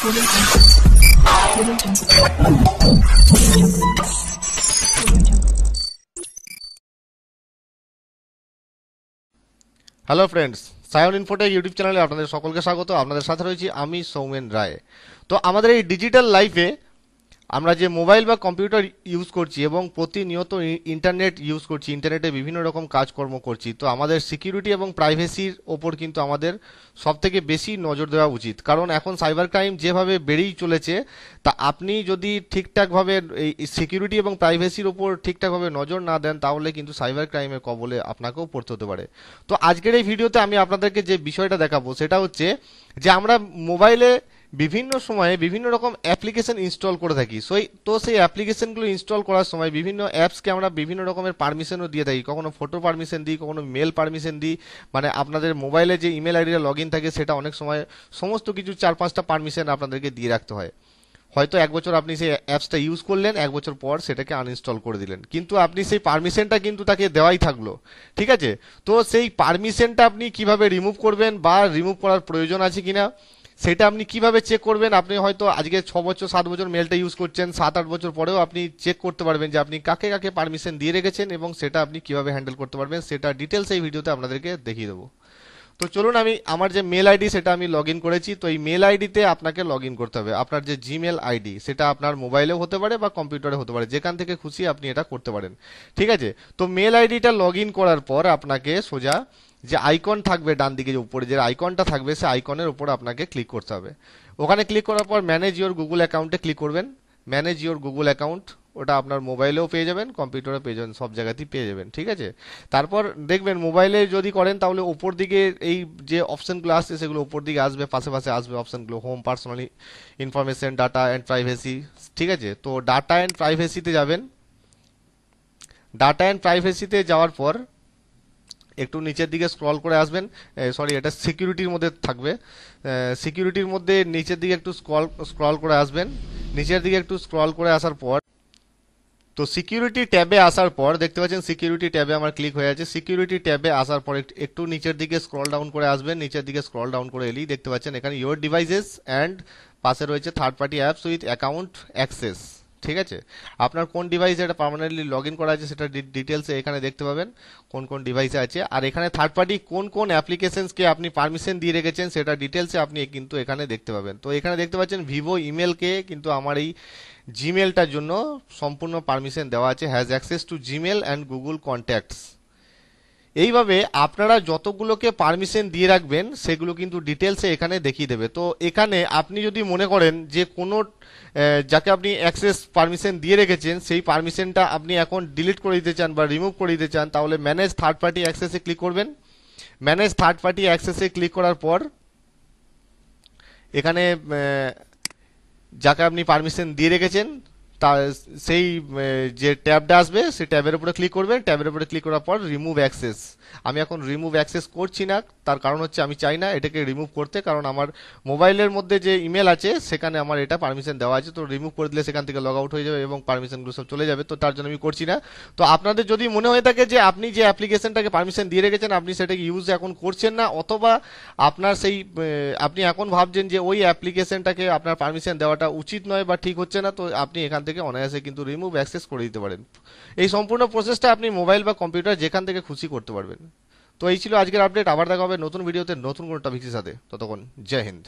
Hello friends, Sayan Infotech YouTube চ্যানেলে আপনাদের সকলকে স্বাগত। আপনাদের সাথে রয়েছি আমি সৌমেন রায়। তো আমাদের এই ডিজিটাল লাইফে আমরা যে মোবাইল বা কম্পিউটার ইউজ করছি এবং প্রতিনিয়ত ইন্টারনেট ইউজ করছি, ইন্টারনেটে বিভিন্ন রকম কাজকর্ম করছি, তো আমাদের সিকিউরিটি এবং প্রাইভেসির ওপর কিন্তু আমাদের সবথেকে বেশি নজর দেওয়া উচিত। কারণ এখন সাইবার ক্রাইম যেভাবে বেড়েই চলেছে, তা আপনি যদি ঠিকঠাকভাবে এই সিকিউরিটি এবং প্রাইভেসির ওপর ঠিকঠাকভাবে নজর না দেন, তাহলে কিন্তু সাইবার ক্রাইমের কবলে আপনাকেও পড়তে হতে পারে। তো আজকের এই ভিডিওতে আমি আপনাদেরকে যে বিষয়টা দেখাবো সেটা হচ্ছে যে আমরা মোবাইলে বিভিন্ন সময়ে বিভিন্ন রকম অ্যাপ্লিকেশন ইনস্টল করে থাকি। তো সেই অ্যাপ্লিকেশনগুলো ইনস্টল করার সময় বিভিন্ন অ্যাপসকে আমরা বিভিন্ন রকমের পারমিশনও দিয়ে থাকি। কখনো ফটো পারমিশন দিই, কখনো মেল পারমিশন দিই। মানে আপনাদের মোবাইলে যে ইমেল আইডিটা লগ ইন থাকে সেটা অনেক সময় সমস্ত কিছু 4-5টা পারমিশন আপনাদেরকে দিয়ে রাখতে হয়। হয়তো এক বছর আপনি সেই অ্যাপসটা ইউজ করলেন, এক বছর পর সেটাকে আনইনস্টল করে দিলেন, কিন্তু আপনি সেই পারমিশনটা কিন্তু তাকে দেওয়াই থাকলো। ঠিক আছে, তো সেই পারমিশনটা আপনি কিভাবে রিমুভ করবেন বা রিমুভ করার প্রয়োজন আছে কিনা সেটা আপনি কিভাবে চেক করবেন। আপনি হয়তো আজকে 6 বছর 7 বছর মেলটা ইউজ করছেন, 7-8 বছর পরেও আপনি চেক করতে পারবেন যে আপনি কাকে কাকে পারমিশন দিয়ে রেখেছেন এবং সেটা আপনি কিভাবে হ্যান্ডেল করতে পারবেন, সেটা ডিটেলস এই ভিডিওতে আপনাদেরকে দেখিয়ে দেবো। তো চলুন, আমি আমার যে মেল আইডি সেটা আমি লগ ইন করেছি। তো এই মেল আইডিতে আপনাকে লগ ইন করতে হবে। আপনার যে জিমেল আইডি সেটা আপনার মোবাইলেও হতে পারে বা কম্পিউটারে হতে পারে, যেখান থেকে খুশি আপনি এটা করতে পারেন। ঠিক আছে, তো মেল আইডিটা লগ ইন করার পর আপনাকে সোজা যে আইকন থাকবে ডান দিকে, যে উপরে যে আইকনটা থাকবে সেই আইকনের উপর আপনাকে ক্লিক করতে হবে। ওখানে ক্লিক করার পর ম্যানেজ ইওর গুগল অ্যাকাউন্টে ক্লিক করবেন। ম্যানেজ ইওর গুগল অ্যাকাউন্ট, ওটা আপনার মোবাইলেও পেয়ে যাবেন, কম্পিউটারে পেয়ে যাবেন, সব জায়গাতেই পেয়ে যাবেন। ঠিক আছে, তারপর দেখবেন মোবাইলে যদি করেন তাহলে ওপর দিকে এই যে অপশনগুলো আসছে সেগুলো ওপর দিকে আসবে, পাশে পাশে আসবে অপশনগুলো, home, personally information, data and privacy. ঠিক আছে, তো ডাটা অ্যান্ড প্রাইভেসিতে যাবেন। ডাটা অ্যান্ড প্রাইভেসিতে যাওয়ার পর একটু নিচের দিকে স্ক্রল করে আসবেন। সরি, এটা সিকিউরিটির মধ্যে থাকবে। সিকিউরিটির মধ্যে নিচের দিকে একটু স্ক্রল করে আসবেন। নিচের দিকে একটু স্ক্রল করে আসার পর তো সিকিউরিটি ট্যাবে আসার পর দেখতে পাচ্ছেন সিকিউরিটি ট্যাবে আমার ক্লিক হয়ে আছে। সিকিউরিটি ট্যাবে আসার পর একটু নিচের দিকে স্ক্রল ডাউন করে আসবেন। নিচের দিকে স্ক্রল ডাউন করে এলেই দেখতে পাচ্ছেন এখানে ইওর ডিভাইসেস অ্যান্ড পাশে রয়েছে third party apps with account access. ঠিক আছে, আপনার কোন ডিভাইসে এটা পার্মানেন্টলি লগ ইন করা আছে সেটা ডিটেলসে এখানে দেখতে পাবেন, কোন কোন ডিভাইসে আছে। আর এখানে থার্ড পার্টি কোন কোন অ্যাপ্লিকেশনসকে আপনি পারমিশন দিয়ে রেখেছেন সেটা ডিটেলসে আপনি কিন্তু এখানে দেখতে পাবেন। তো এখানে দেখতে পাচ্ছেন ভিভো ইমেলকে কিন্তু আমার এই জিমেলটার জন্য সম্পূর্ণ পারমিশন দেওয়া আছে, has access to Gmail and Google contacts. এইভাবে আপনারা যতগুলোকে পারমিশন দিয়ে রাখবেন সেগুলো কিন্তু ডিটেলসে এখানে দেখিয়ে দেবে। তো এখানে আপনি যদি মনে করেন যে কোনো যাকে আপনি অ্যাক্সেস পারমিশন দিয়ে রেখেছেন সেই পারমিশনটা আপনি এখন ডিলিট করে দিতে চান বা রিমুভ করে দিতে চান, তাহলে ম্যানেজ থার্ড পার্টি অ্যাক্সেসে ক্লিক করবেন। ম্যানেজ থার্ড পার্টি অ্যাক্সেসে ক্লিক করার পর এখানে যাকে আপনি পারমিশন দিয়ে রেখেছেন তার সেই যে ট্যাবটা আসবে সেই ট্যাবের উপরে ক্লিক করবেন। ট্যাবের উপরে ক্লিক করার পর রিমুভ অ্যাক্সেস। আমি এখন রিমুভ অ্যাক্সেস করছি না, তার কারণ হচ্ছে আমি চাই না এটাকে রিমুভ করতে, কারণ আমার মোবাইলের মধ্যে যে ইমেল আছে সেখানে আমার এটা পারমিশন দেওয়া আছে। তো রিমুভ করে দিলে সেখান থেকে লগ আউট হয়ে যাবে এবং পারমিশনগুলো সব চলে যাবে, তো তার জন্য আমি করছি না। তো আপনাদের যদি মনে হয়ে থাকে যে আপনি যে অ্যাপ্লিকেশনটাকে পারমিশন দিয়ে রেখেছেন আপনি সেটাকে ইউজ এখন করছেন না, অথবা আপনার সেই আপনি এখন ভাবছেন যে ওই অ্যাপ্লিকেশনটাকে আপনার পারমিশন দেওয়াটা উচিত নয় বা ঠিক হচ্ছে না, তো আপনি এখান থেকে অনায়াসে কিন্তু রিমুভ অ্যাক্সেস করে দিতে পারেন। এই সম্পূর্ণ প্রসেসটা আপনি মোবাইল বা কম্পিউটার যেখান থেকে খুশি করতে পারবেন। তো এই ছিল আজকের আপডেট। আবার দেখা হবে নতুন ভিডিওতে নতুন কোনো টপিকের সাথে। ততক্ষণ জয় হিন্দ।